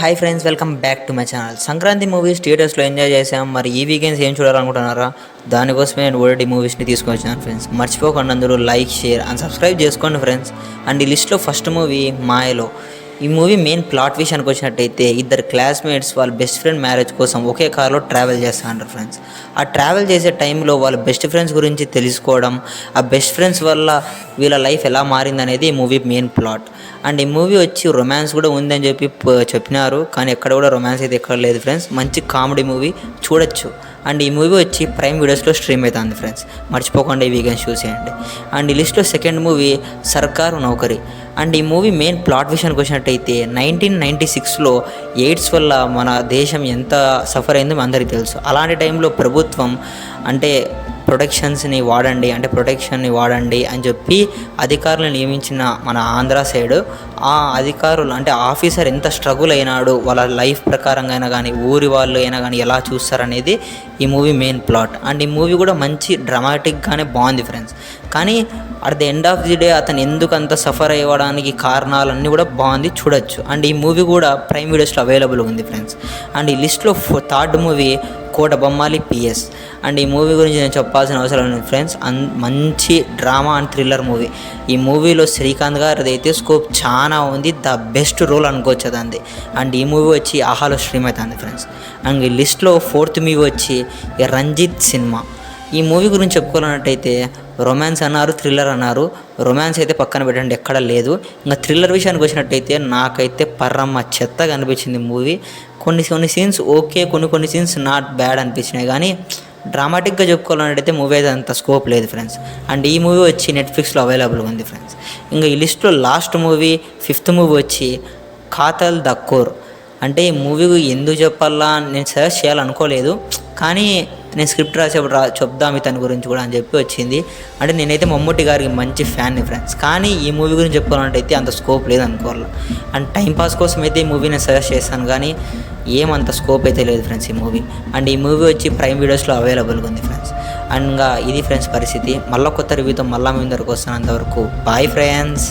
Hi friends, welcome back to my channel. Sankranti movies థియేటర్స్లో enjoy చేసాం. మరి ఈ వీకెండ్స్ ఏం చూడాలనుకుంటున్నారా? దానికోసమే నేను ఓల్డ్ మూవీస్ని తీసుకొచ్చాను ఫ్రెండ్స్. మర్చిపోకుండా అందరూ లైక్, షేర్ అండ్ సబ్స్క్రైబ్ చేసుకోండి ఫ్రెండ్స్. అండ్ ఈ లిస్ట్లో ఫస్ట్ మూవీ మాయలో. ఈ మూవీ మెయిన్ ప్లాట్ విషయానికి వచ్చినట్టయితే ఇద్దరు క్లాస్మేట్స్ వాళ్ళ బెస్ట్ ఫ్రెండ్ మ్యారేజ్ కోసం ఒకే కార్లో ట్రావెల్ చేస్తారు ఫ్రెండ్స్. ఆ ట్రావెల్ చేసే టైంలో వాళ్ళ బెస్ట్ ఫ్రెండ్స్ గురించి తెలుసుకోవడం, ఆ బెస్ట్ ఫ్రెండ్స్ వల్ల వీళ్ళ లైఫ్ ఎలా మారిందనేది ఈ మూవీ మెయిన్ ప్లాట్. అండ్ ఈ మూవీ వచ్చి రొమాన్స్ కూడా ఉందని చెప్పినారు, కానీ ఎక్కడ కూడా రొమాన్స్ అయితే ఎక్కడ లేదు ఫ్రెండ్స్. మంచి కామెడీ మూవీ చూడొచ్చు. అండ్ ఈ మూవీ వచ్చి ప్రైమ్ వీడియోస్లో స్ట్రీమ్ అవుతుంది ఫ్రెండ్స్. మర్చిపోకుండా ఈ వీకెండ్స్ చూసేయండి. అండ్ ఈ లిస్ట్లో సెకండ్ మూవీ సర్కారు నౌకరీ. అండ్ ఈ మూవీ మెయిన్ ప్లాట్ విషయానికి వచ్చినట్టయితే 1996లో ఎయిడ్స్ వల్ల మన దేశం ఎంత సఫర్ అయిందో అందరికీ తెలుసు. అలాంటి టైంలో ప్రభుత్వం అంటే ప్రొటెక్షన్ని వాడండి అని చెప్పి అధికారులను నియమించిన మన ఆంధ్ర సైడ్ ఆ అధికారులు అంటే ఆఫీసర్ ఎంత స్ట్రగుల్ అయినాడు, వాళ్ళ లైఫ్ ప్రకారంగా అయినా కానీ ఊరి వాళ్ళు అయినా కానీ ఎలా చూస్తారనేది ఈ మూవీ మెయిన్ ప్లాట్. అండ్ ఈ మూవీ కూడా మంచి డ్రామాటిక్గానే బాగుంది ఫ్రెండ్స్. కానీ at the end of the day అతను ఎందుకు అంత సఫర్ అవ్వడానికి కారణాలన్నీ కూడా బాగుంది, చూడొచ్చు. అండ్ ఈ మూవీ కూడా ప్రైమ్ వీడియోస్లో అవైలబుల్ ఉంది ఫ్రెండ్స్. అండ్ ఈ లిస్ట్లో థర్డ్ మూవీ కోట బొమ్మాలి PS. అండ్ ఈ మూవీ గురించి నేను చెప్పాల్సిన అవసరం లేదు ఫ్రెండ్స్. మంచి డ్రామా అండ్ థ్రిల్లర్ మూవీ. ఈ మూవీలో శ్రీకాంత్ గారిది అయితే స్కోప్ చాలా ఉంది, ద బెస్ట్ రోల్ అనుకోవచ్చు అదండి. అండ్ ఈ మూవీ వచ్చి ఆహాలో స్ట్రీమ్ అవుతుంది ఫ్రెండ్స్. అండ్ ఈ లిస్ట్లో ఫోర్త్ మూవీ వచ్చి రంజిత్ సినిమా. ఈ మూవీ గురించి చెప్పుకోవాలన్నట్టయితే రొమాన్స్ అన్నారు, థ్రిల్లర్ అన్నారు. రొమాన్స్ అయితే పక్కన పెట్టండి, ఎక్కడ లేదు. ఇంకా థ్రిల్లర్ విషయానికి వచ్చినట్టయితే నాకైతే పర్రమ్మ చెత్తగా అనిపించింది మూవీ. కొన్ని సీన్స్ ఓకే, కొన్ని సీన్స్ నాట్ బ్యాడ్ అనిపించినాయి. కానీ డ్రామాటిక్గా చెప్పుకోవాలన్నట్టయితే మూవీ అయితే అంత స్కోప్ లేదు ఫ్రెండ్స్. అండ్ ఈ మూవీ వచ్చి నెట్ఫ్లిక్స్లో అవైలబుల్గా ఉంది ఫ్రెండ్స్. ఇంకా ఈ లిస్ట్లో లాస్ట్ మూవీ ఫిఫ్త్ మూవీ వచ్చి కాతల్ ద కోర్. అంటే ఈ మూవీ ఎందుకు చెప్పాలా నేను సజెస్ట్ చేయాలనుకోలేదు, కానీ నేను స్క్రిప్ట్ రాసేప్పుడు చెప్దాం ఇతని గురించి కూడా అని చెప్పి వచ్చింది. అంటే నేనైతే మమ్ముట్టి గారికి మంచి ఫ్యాన్ని ఫ్రెండ్స్. కానీ ఈ మూవీ గురించి చెప్పుకోవాలంటే అయితే అంత స్కోప్ లేదు అనుకోవాలి. అండ్ టైంపాస్ కోసం అయితే ఈ మూవీ నేను సజెస్ట్ చేస్తాను, కానీ ఏమంత స్కోప్ అయితే లేదు ఫ్రెండ్స్ ఈ మూవీ. అండ్ ఈ మూవీ వచ్చి ప్రైమ్ వీడియోస్లో అవైలబుల్గా ఉంది ఫ్రెండ్స్. అండ్ ఇది ఫ్రెండ్స్ పరిస్థితి. మళ్ళీ కొత్త రివ్యూతో మళ్ళీ మీ దగ్గరకు వస్తాను. అంతవరకు బాయ్ ఫ్రెండ్స్.